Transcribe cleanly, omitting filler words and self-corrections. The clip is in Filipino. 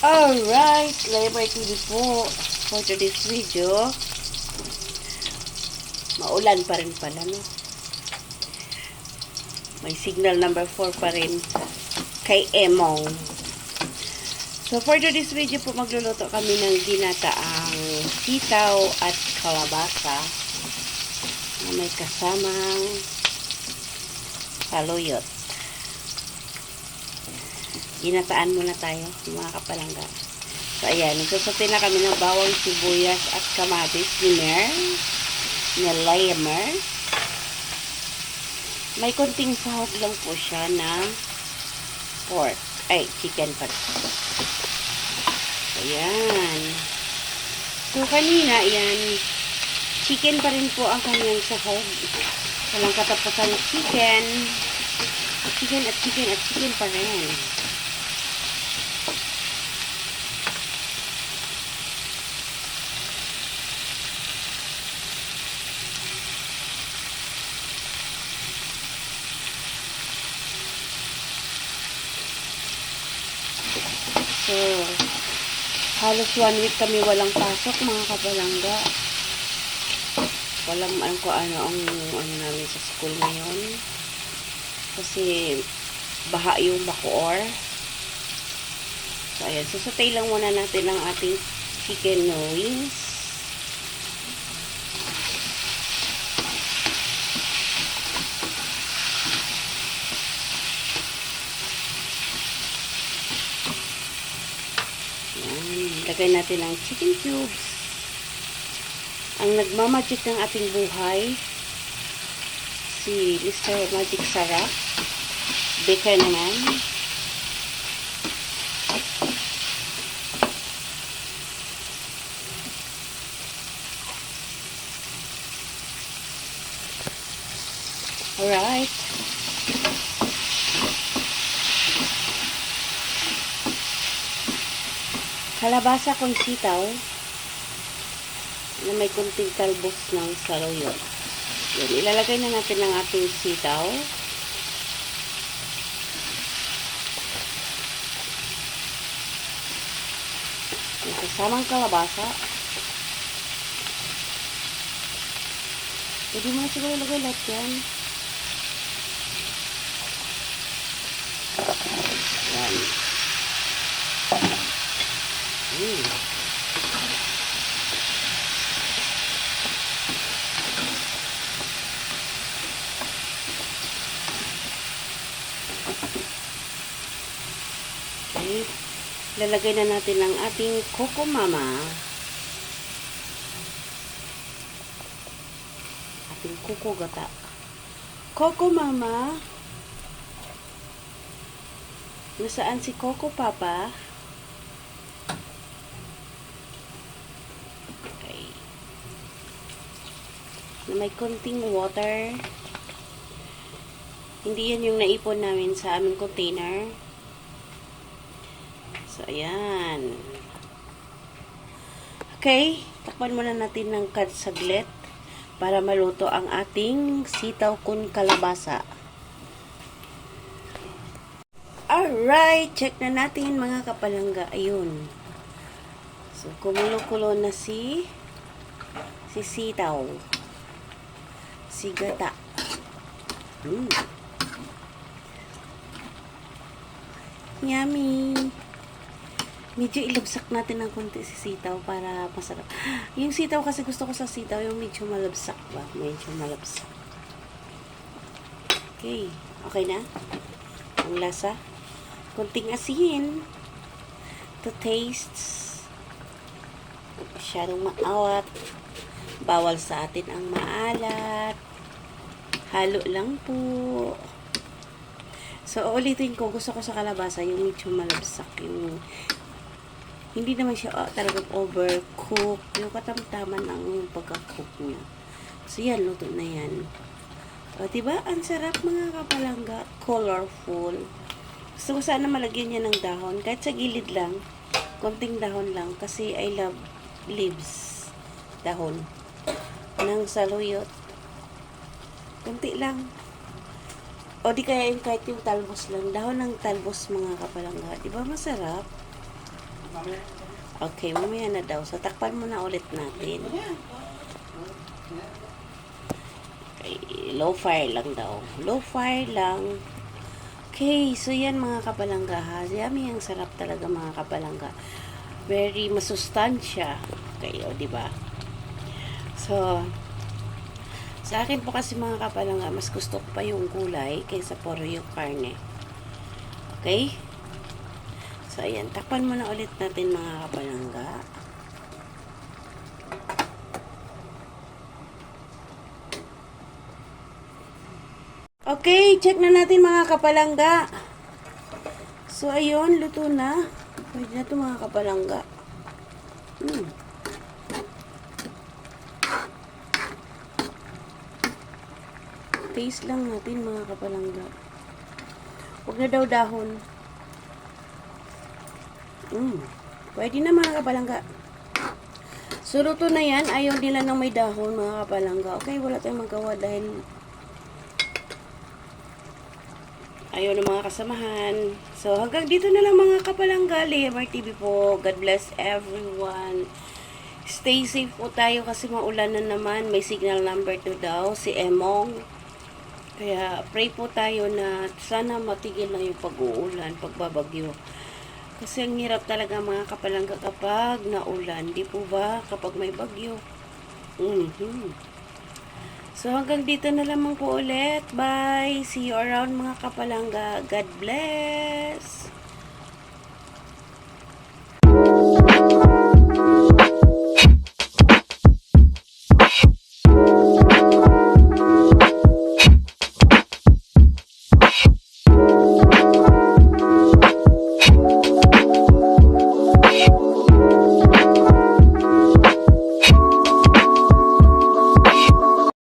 Alright, Labor TV po. For today's video, maulan pa rin pala, no? May signal number 4 pa rin kay Emong. So, for today's video po, magluluto kami ng ginataang sitaw at kalabasa na may kasamang saluyot. Ginataan muna tayo, mga kapalangga. So, ayan. Nagsasatin na kami ng bawang, sibuyas, at kamatis ni Lamer. May konting sahog lang po siya na pork. Ay, chicken pa. So, ayan. So, kanina, ayan, chicken pa rin po ang kanyang sahog. Walang katapusan ng chicken. Chicken pa rin. So, halos 1 week kami walang pasok, mga kapalangga. Walang alam ko ano namin sa school ngayon. Kasi baha yung bacoor. So, ayan. Susutay lang muna natin ang ating chicken wings. Lagay natin ang chicken cubes. Ang nagmamagic ng ating buhay, si Mr. Magic Sarap. Baker naman. Alright. Kalabasa kong sitaw na may kunting talbos ng saluyot. Yan, ilalagay na natin ang ating sitaw. Yung kasamang kalabasa. Pwede mo na siguro ilagay lahat yan. Yan. Okay. Lalagay na natin ang ating Coco Mama. Ating Coco Gata. Coco Mama. Nasaan si Coco Papa? Na may konting water. Hindi yan yung naipon namin sa aming container. So, ayan. Okay. Takpan muna natin ng saglit para maluto ang ating sitaw kun kalabasa. Alright. Check na natin, mga kapalangga. Ayun. So, kumulo-kulo na si sitaw. Si gata. Yummy. Medyo ilabsak natin ng konti si sitaw para masarap. Yung sitaw kasi gusto ko sa sitaw yung medyo malabsak ba? Medyo malabsak. Okay. Okay na? Ang lasa. Konting asin. To taste. Masyadong maawat. Bawal sa atin ang maalat. Halo lang po. So, ulitin ko. Gusto ko sa kalabasa yung medyo malabsak. Yung, hindi naman siya talagang overcook. Yung katamtaman lang yung pagka-cook niya. So, yan. Luto na yan. O, diba? Ang sarap, mga kapalangga. Colorful. Gusto ko sana malagyan niya ng dahon. Kahit sa gilid lang. Konting dahon lang. Kasi I love leaves. Dahon ng saluyot. Kunti lang. O di kaya yung kahit yung talbos lang. Dahon ng talbos, mga kapalangga. Diba masarap? Okay, mamaya na daw. So, takpan muna ulit natin. Okay, low fire lang daw. Low fire lang. Okay, so yan mga kapalangga ha. Yummy, ang sarap talaga mga kapalangga. Very masustansya. Okay, o, diba? So, sa akin po kasi mga kapalangga, mas gusto ko pa yung gulay kaysa puro yung karne. Okay? So, ayan. Takpan muna ulit natin mga kapalangga. Okay, check na natin mga kapalangga. So, ayun, luto na. Pwede na ito mga kapalangga. Taste lang natin mga kapalangga. Huwag na daw dahon. Pwede na mga kapalangga. So, luto na yan. Ayaw nila ng may dahon mga kapalangga. Okay, wala tayong magawa dahil ayaw ng mga kasamahan. So, hanggang dito na lang mga kapalangga. Leomar TV po. God bless everyone. Stay safe po tayo kasi maulan na naman. May signal number 2 daw. Si Emong. Kaya pray po tayo na sana matigil na yung pag-uulan, pagbabagyo. Kasi ang hirap talaga mga kapalangga kapag naulan. Di po ba? Kapag may bagyo. So, hanggang dito na lamang po ulit. Bye! See you around mga kapalangga. God bless!